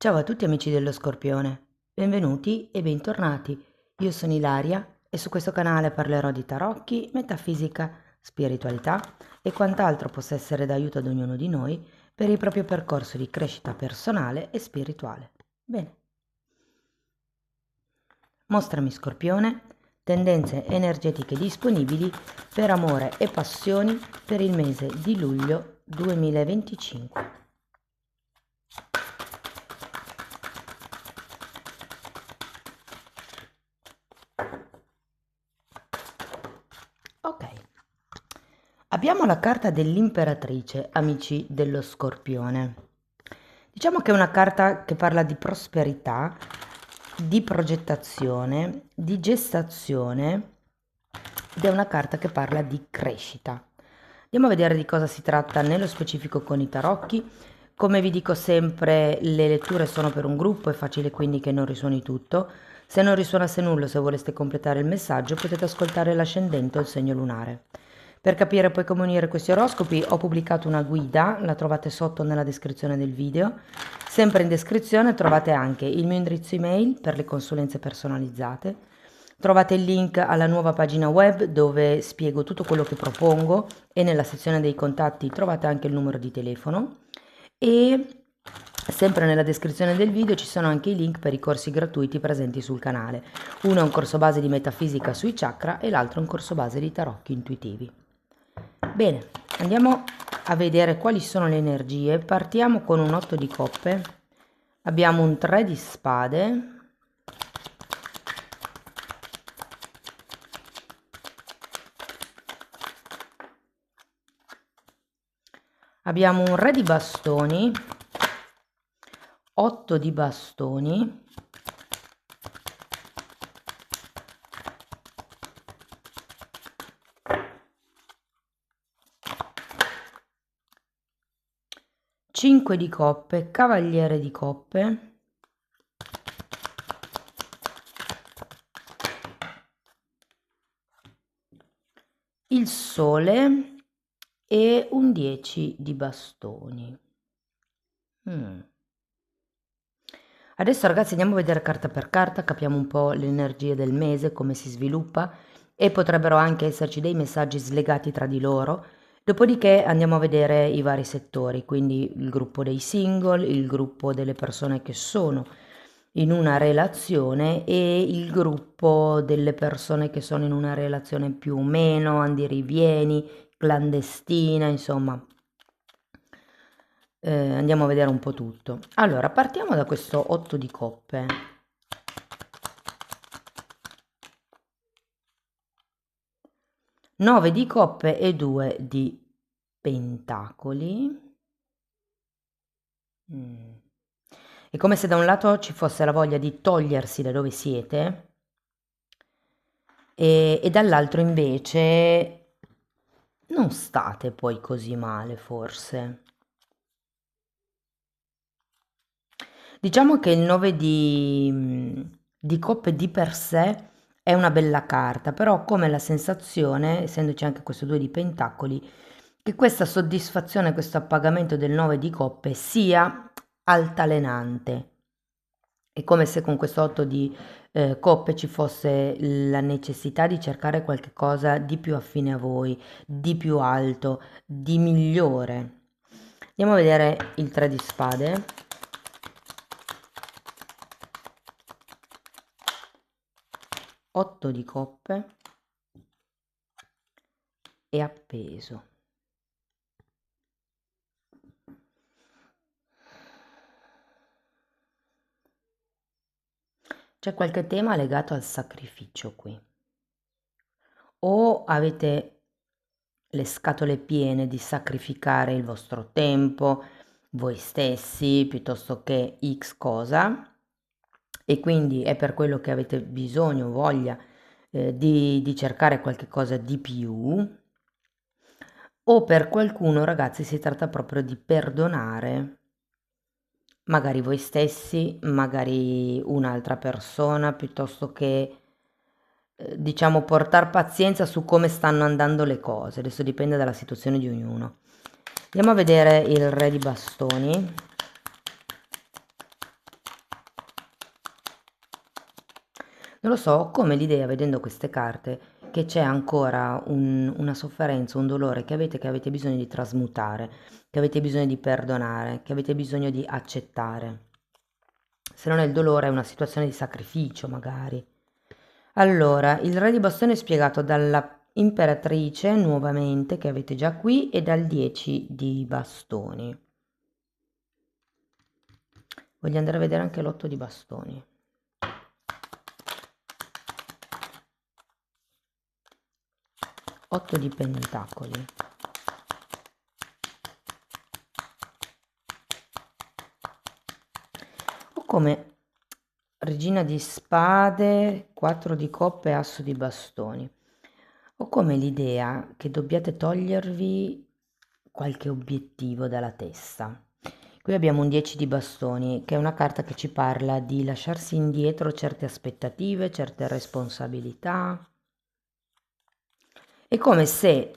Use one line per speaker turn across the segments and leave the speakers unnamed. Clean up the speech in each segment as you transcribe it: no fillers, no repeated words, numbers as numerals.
Ciao a tutti amici dello Scorpione, benvenuti e bentornati. Io sono Ilaria e su questo canale parlerò di tarocchi, metafisica, spiritualità e quant'altro possa essere d'aiuto ad ognuno di noi per il proprio percorso di crescita personale e spirituale. Bene. Mostrami Scorpione, tendenze energetiche disponibili per amore e passioni per il mese di luglio 2025. Ok, abbiamo la carta dell'imperatrice, amici dello Scorpione. Diciamo che è una carta che parla di prosperità, di progettazione, di gestazione ed è una carta che parla di crescita. Andiamo a vedere di cosa si tratta nello specifico con i tarocchi. Come vi dico sempre, le letture sono per un gruppo, è facile quindi che non risuoni tutto. Se non risuonasse nulla, se voleste completare il messaggio, potete ascoltare l'ascendente o il segno lunare. Per capire poi come unire questi oroscopi ho pubblicato una guida, la trovate sotto nella descrizione del video. Sempre in descrizione trovate anche il mio indirizzo email per le consulenze personalizzate. Trovate il link alla nuova pagina web dove spiego tutto quello che propongo e nella sezione dei contatti trovate anche il numero di telefono e sempre nella descrizione del video ci sono anche i link per i corsi gratuiti presenti sul canale. Uno è un corso base di metafisica sui chakra e l'altro è un corso base di tarocchi intuitivi. Bene, andiamo a vedere quali sono le energie. Partiamo con un 8 di coppe, abbiamo un 3 di spade, abbiamo un re di bastoni, 8 di bastoni, cinque di coppe, cavaliere di coppe, il sole e un 10 di bastoni. Adesso ragazzi andiamo a vedere carta per carta, capiamo un po' le energie del mese, come si sviluppa e potrebbero anche esserci dei messaggi slegati tra di loro. Dopodiché andiamo a vedere i vari settori, quindi il gruppo dei single, il gruppo delle persone che sono in una relazione e il gruppo delle persone che sono in una relazione più o meno andirivieni, clandestina, insomma. Andiamo a vedere un po' tutto. Allora, partiamo da questo 8 di coppe. Nove di coppe e 2 di pentacoli. È come se da un lato ci fosse la voglia di togliersi da dove siete e dall'altro invece non state poi così male forse. Diciamo che il 9 di coppe di per sé è una bella carta, però ho come la sensazione, essendoci anche questo 2 di pentacoli, che questa soddisfazione, questo appagamento del 9 di coppe sia altalenante. È come se con questo 8 di coppe ci fosse la necessità di cercare qualche cosa di più affine a voi, di più alto, di migliore. Andiamo a vedere il 3 di spade. 8 di coppe e appeso. C'è qualche tema legato al sacrificio qui. O avete le scatole piene di sacrificare il vostro tempo, voi stessi, piuttosto che X cosa, e quindi è per quello che avete bisogno, voglia di cercare qualche cosa di più, o per qualcuno, ragazzi, si tratta proprio di perdonare magari voi stessi, magari un'altra persona, piuttosto che diciamo portar pazienza su come stanno andando le cose. Adesso dipende dalla situazione di ognuno. Andiamo a vedere il re di bastoni. Non lo so, ho come l'idea, vedendo queste carte, che c'è ancora una sofferenza, un dolore che avete bisogno di trasmutare, che avete bisogno di perdonare, che avete bisogno di accettare. Se non è il dolore, è una situazione di sacrificio, magari. Allora, il re di bastoni è spiegato dalla imperatrice, nuovamente, che avete già qui, e dal 10 di bastoni. Voglio andare a vedere anche l'8 di bastoni. 8 di pentacoli. O come regina di spade, 4 di coppe e asso di bastoni. Ho come l'idea che dobbiate togliervi qualche obiettivo dalla testa. Qui abbiamo un 10 di bastoni, che è una carta che ci parla di lasciarsi indietro certe aspettative, certe responsabilità. È come se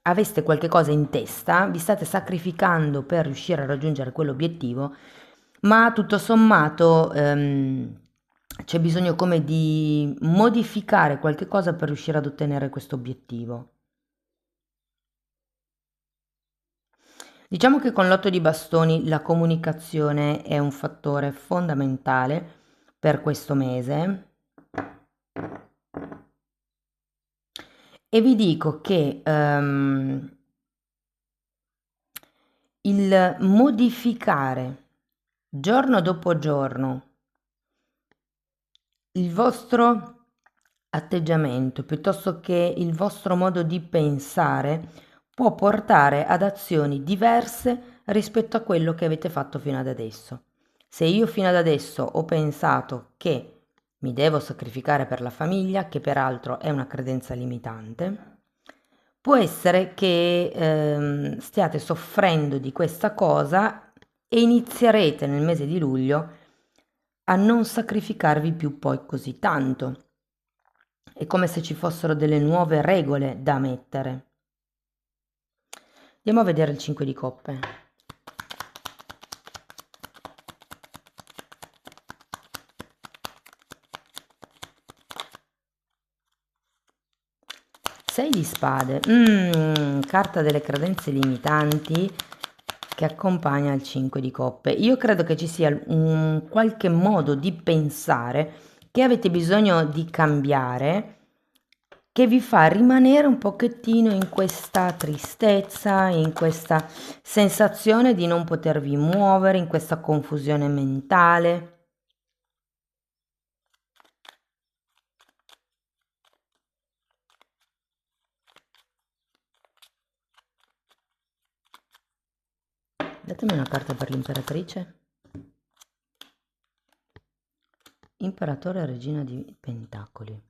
aveste qualche cosa in testa, vi state sacrificando per riuscire a raggiungere quell'obiettivo, ma tutto sommato c'è bisogno come di modificare qualche cosa per riuscire ad ottenere questo obiettivo. Diciamo che con l'otto di bastoni la comunicazione è un fattore fondamentale per questo mese. E vi dico che il modificare giorno dopo giorno il vostro atteggiamento piuttosto che il vostro modo di pensare può portare ad azioni diverse rispetto a quello che avete fatto fino ad adesso. Se io fino ad adesso ho pensato che mi devo sacrificare per la famiglia, che peraltro è una credenza limitante, può essere che stiate soffrendo di questa cosa e inizierete nel mese di luglio a non sacrificarvi più poi così tanto. È come se ci fossero delle nuove regole da mettere. Andiamo a vedere il 5 di coppe. Sei di spade, carta delle credenze limitanti che accompagna il 5 di coppe. Io credo che ci sia un qualche modo di pensare che avete bisogno di cambiare, che vi fa rimanere un pochettino in questa tristezza, in questa sensazione di non potervi muovere, in questa confusione mentale. Datemi una carta per l'imperatrice. Imperatore e regina di pentacoli.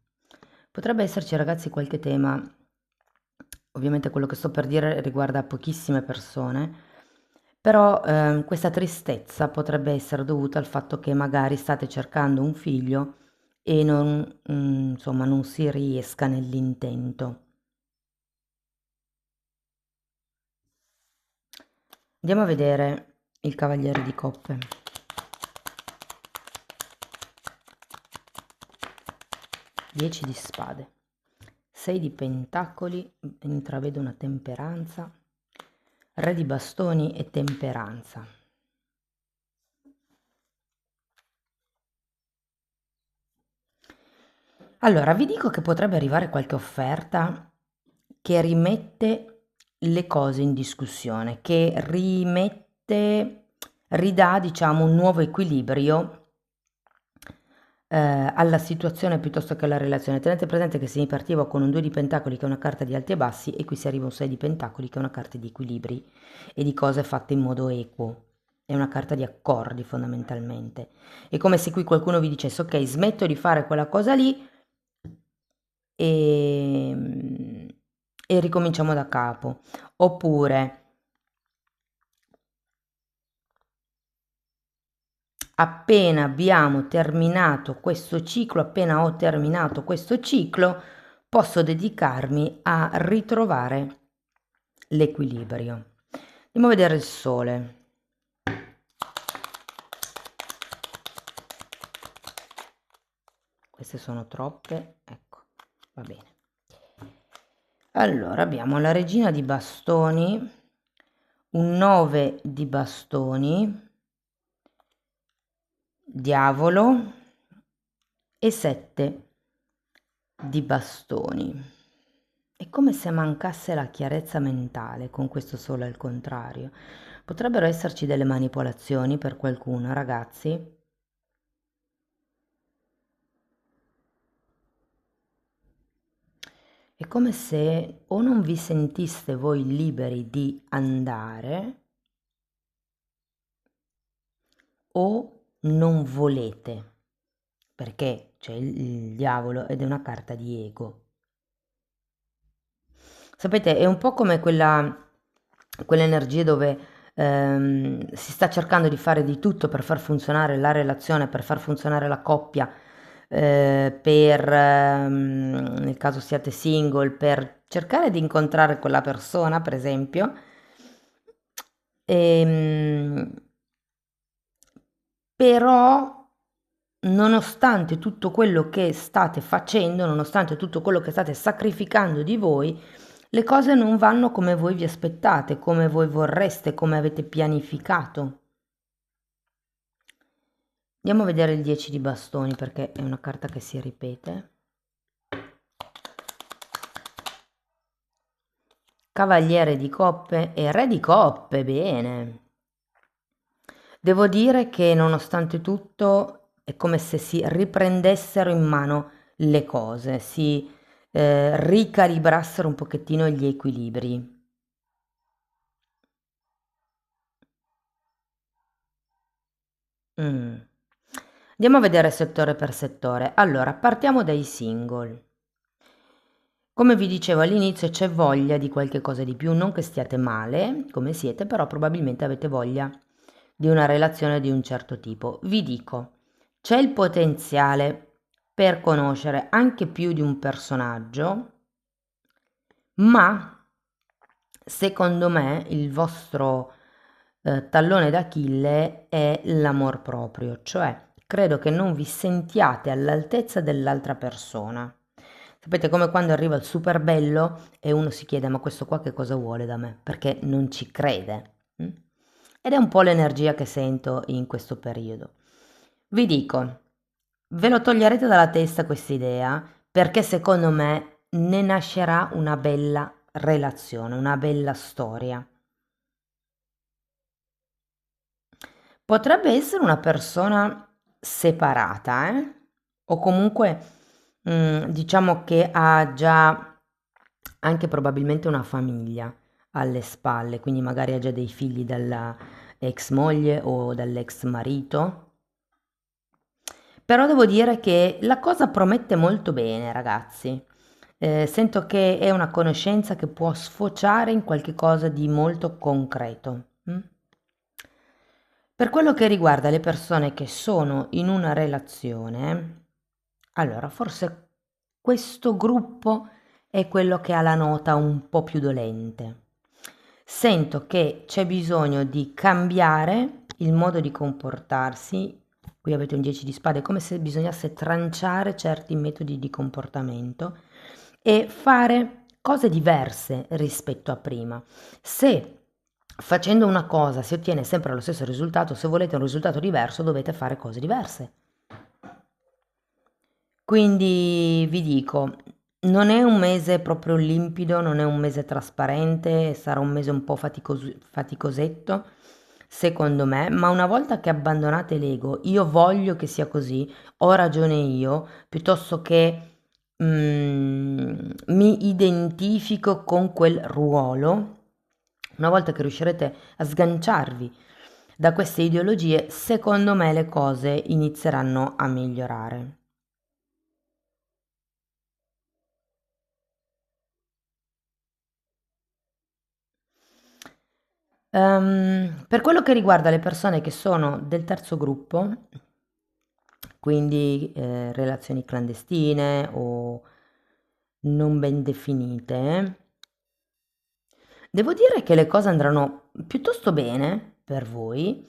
Potrebbe esserci, ragazzi, qualche tema, ovviamente quello che sto per dire riguarda pochissime persone, però questa tristezza potrebbe essere dovuta al fatto che magari state cercando un figlio e non, insomma, non si riesca nell'intento. Andiamo a vedere il cavaliere di coppe. Dieci di spade. 6 di pentacoli, intravedo una temperanza. Re di bastoni e temperanza. Allora, vi dico che potrebbe arrivare qualche offerta che rimette le cose in discussione, che ridà, diciamo, un nuovo equilibrio alla situazione piuttosto che alla relazione. Tenete presente che se mi partivo con un 2 di pentacoli che è una carta di alti e bassi e qui si arriva un 6 di pentacoli che è una carta di equilibri e di cose fatte in modo equo. È una carta di accordi fondamentalmente. È come se qui qualcuno vi dicesse ok, smetto di fare quella cosa lì e ricominciamo da capo. Oppure appena abbiamo terminato questo ciclo, appena ho terminato questo ciclo, posso dedicarmi a ritrovare l'equilibrio. Andiamo a vedere il sole. queste sono troppe, ecco, va bene. Allora abbiamo la regina di bastoni, un 9 di bastoni, diavolo e 7 di bastoni. È come se mancasse la chiarezza mentale con questo sole al contrario. Potrebbero esserci delle manipolazioni per qualcuno, ragazzi? È come se o non vi sentiste voi liberi di andare o non volete, perché c'è il diavolo ed è una carta di ego. Sapete, è un po' come quelle energie dove si sta cercando di fare di tutto per far funzionare la relazione, per far funzionare la coppia, nel caso siate single, per cercare di incontrare quella persona, per esempio. Ehm, Però, nonostante tutto quello che state facendo, nonostante tutto quello che state sacrificando di voi, le cose non vanno come voi vi aspettate, come voi vorreste, come avete pianificato. Andiamo a vedere il 10 di bastoni perché è una carta che si ripete. Cavaliere di coppe e re di coppe, bene. Devo dire che nonostante tutto è come se si riprendessero in mano le cose, si ricalibrassero un pochettino gli equilibri. Mm. Andiamo a vedere settore per settore. Allora, partiamo dai single. Come vi dicevo all'inizio, c'è voglia di qualche cosa di più, non che stiate male come siete, però probabilmente avete voglia di una relazione di un certo tipo. Vi dico, c'è il potenziale per conoscere anche più di un personaggio, ma secondo me il vostro tallone d'Achille è l'amor proprio, cioè credo che non vi sentiate all'altezza dell'altra persona. Sapete, come quando arriva il super bello e uno si chiede ma questo qua che cosa vuole da me? Perché non ci crede. Ed è un po' l'energia che sento in questo periodo. Vi dico, ve lo toglierete dalla testa questa idea perché secondo me ne nascerà una bella relazione, una bella storia. Potrebbe essere una persona separata, o comunque diciamo che ha già anche probabilmente una famiglia alle spalle, quindi magari ha già dei figli dalla ex moglie o dall'ex marito. Però devo dire che la cosa promette molto bene, ragazzi. Sento che è una conoscenza che può sfociare in qualche cosa di molto concreto. Per quello che riguarda le persone che sono in una relazione, allora forse questo gruppo è quello che ha la nota un po' più dolente. Sento che c'è bisogno di cambiare il modo di comportarsi. Qui avete un 10 di spade, è come se bisognasse tranciare certi metodi di comportamento e fare cose diverse rispetto a prima. Se facendo una cosa si ottiene sempre lo stesso risultato, se volete un risultato diverso dovete fare cose diverse. Quindi vi dico, non è un mese proprio limpido, non è un mese trasparente, sarà un mese un po' faticosetto, secondo me, ma una volta che abbandonate l'ego, io voglio che sia così, ho ragione io, piuttosto che mi identifico con quel ruolo, una volta che riuscirete a sganciarvi da queste ideologie, secondo me le cose inizieranno a migliorare. Per quello che riguarda le persone che sono del terzo gruppo, quindi relazioni clandestine o non ben definite, devo dire che le cose andranno piuttosto bene per voi,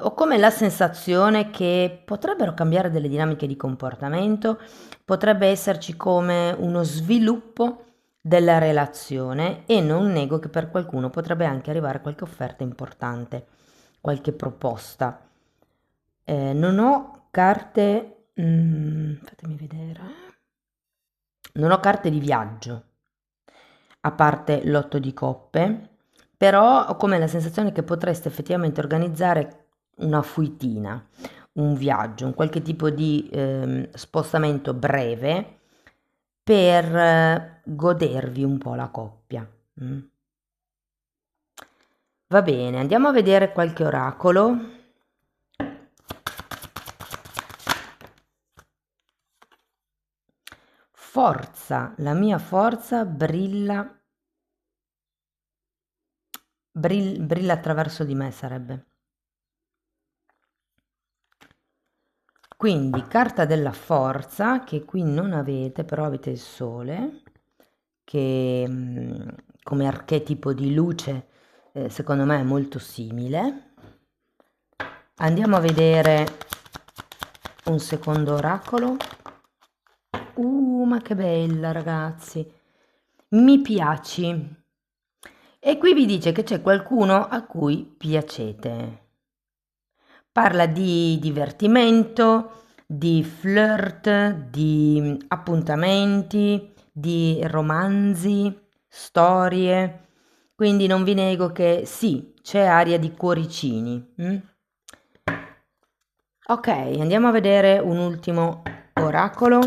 ho come la sensazione che potrebbero cambiare delle dinamiche di comportamento, potrebbe esserci come uno sviluppo della relazione e non nego che per qualcuno potrebbe anche arrivare qualche offerta importante, qualche proposta. Non ho carte, fatemi vedere, non ho carte di viaggio, a parte l'otto di coppe, però ho come la sensazione che potreste effettivamente organizzare una fuitina, un viaggio, un qualche tipo di spostamento breve per godervi un po' la coppia. Mm. Va bene, andiamo a vedere qualche oracolo. Forza, la mia forza brilla attraverso di me sarebbe. Quindi carta della forza, che qui non avete, però avete il sole, che come archetipo di luce secondo me è molto simile. Andiamo a vedere un secondo oracolo. Ma che bella ragazzi, mi piaci. E qui vi dice che c'è qualcuno a cui piacete. Parla di divertimento, di flirt, di appuntamenti, di romanzi, storie. Quindi non vi nego che sì, c'è aria di cuoricini. Ok, andiamo a vedere un ultimo oracolo.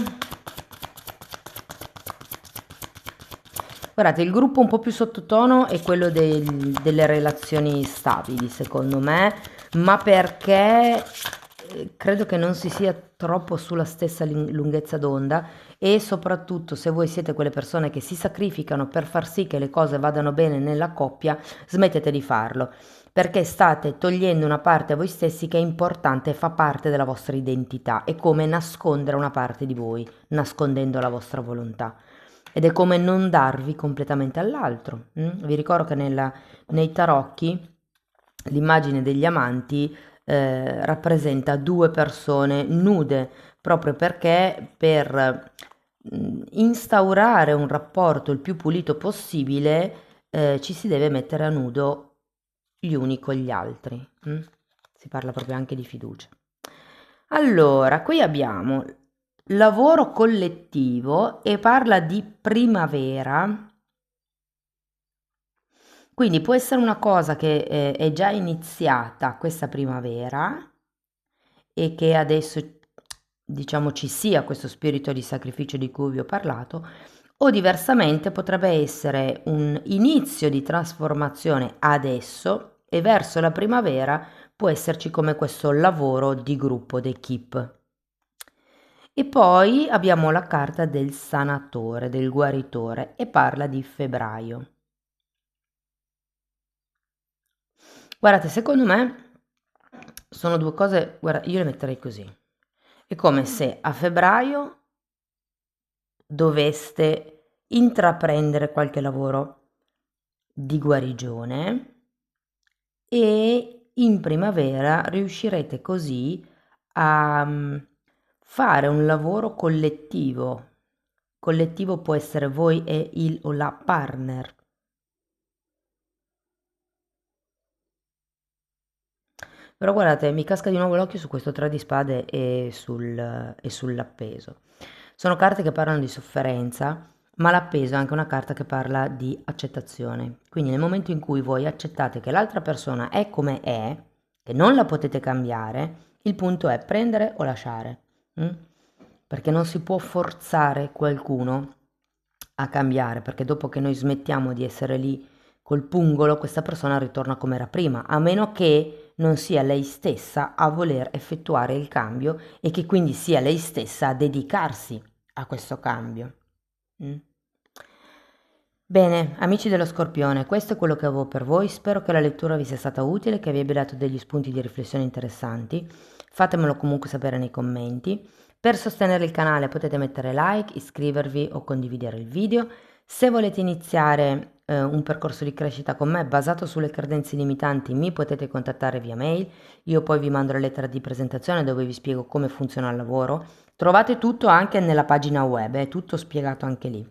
Guardate, il gruppo un po' più sottotono è quello delle relazioni stabili, secondo me, ma perché credo che non si sia troppo sulla stessa lunghezza d'onda e soprattutto se voi siete quelle persone che si sacrificano per far sì che le cose vadano bene nella coppia, smettete di farlo, perché state togliendo una parte a voi stessi che è importante e fa parte della vostra identità, è come nascondere una parte di voi, nascondendo la vostra volontà. Ed è come non darvi completamente all'altro. Vi ricordo che nei tarocchi l'immagine degli amanti rappresenta due persone nude, proprio perché per instaurare un rapporto il più pulito possibile ci si deve mettere a nudo gli uni con gli altri. Si parla proprio anche di fiducia. Allora, qui abbiamo lavoro collettivo e parla di primavera, quindi può essere una cosa che è già iniziata questa primavera e che adesso diciamo ci sia questo spirito di sacrificio di cui vi ho parlato, o diversamente potrebbe essere un inizio di trasformazione adesso e verso la primavera può esserci come questo lavoro di gruppo, d'equipe. E poi abbiamo la carta del sanatore, del guaritore e parla di febbraio. Guardate, secondo me sono due cose, guarda, io le metterei così. È come se a febbraio doveste intraprendere qualche lavoro di guarigione e in primavera riuscirete così a fare un lavoro collettivo. Collettivo può essere voi e il o la partner. Però guardate, mi casca di nuovo l'occhio su questo 3 di spade e sull'appeso. Sono carte che parlano di sofferenza, ma l'appeso è anche una carta che parla di accettazione. Quindi nel momento in cui voi accettate che l'altra persona è come è, che non la potete cambiare, il punto è prendere o lasciare. Perché non si può forzare qualcuno a cambiare, perché dopo che noi smettiamo di essere lì col pungolo, questa persona ritorna come era prima, a meno che non sia lei stessa a voler effettuare il cambio e che quindi sia lei stessa a dedicarsi a questo cambio. Bene, amici dello Scorpione, questo è quello che avevo per voi. Spero che la lettura vi sia stata utile, che vi abbia dato degli spunti di riflessione interessanti. Fatemelo comunque sapere nei commenti. Per sostenere il canale potete mettere like, iscrivervi o condividere il video. Se volete iniziare un percorso di crescita con me basato sulle credenze limitanti, mi potete contattare via mail, io poi vi mando la lettera di presentazione dove vi spiego come funziona il lavoro. Trovate tutto anche nella pagina web, è tutto spiegato anche lì.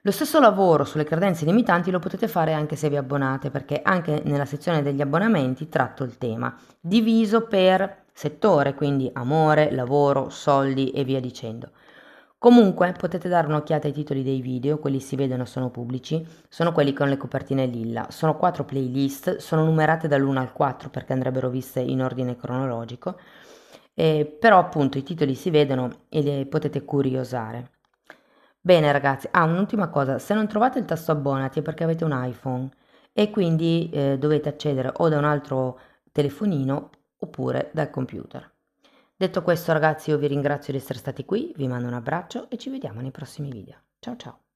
Lo stesso lavoro sulle credenze limitanti lo potete fare anche se vi abbonate, perché anche nella sezione degli abbonamenti tratto il tema, diviso per settore, quindi amore, lavoro, soldi e via dicendo. Comunque potete dare un'occhiata ai titoli dei video, quelli si vedono, sono pubblici, sono quelli con le copertine lilla, sono 4 playlist, sono numerate dall'1 al 4 perché andrebbero viste in ordine cronologico, però appunto i titoli si vedono e li potete curiosare. Bene ragazzi, un'ultima cosa, se non trovate il tasto abbonati è perché avete un iPhone e quindi dovete accedere o da un altro telefonino oppure dal computer. Detto questo ragazzi, io vi ringrazio di essere stati qui, vi mando un abbraccio e ci vediamo nei prossimi video. Ciao ciao!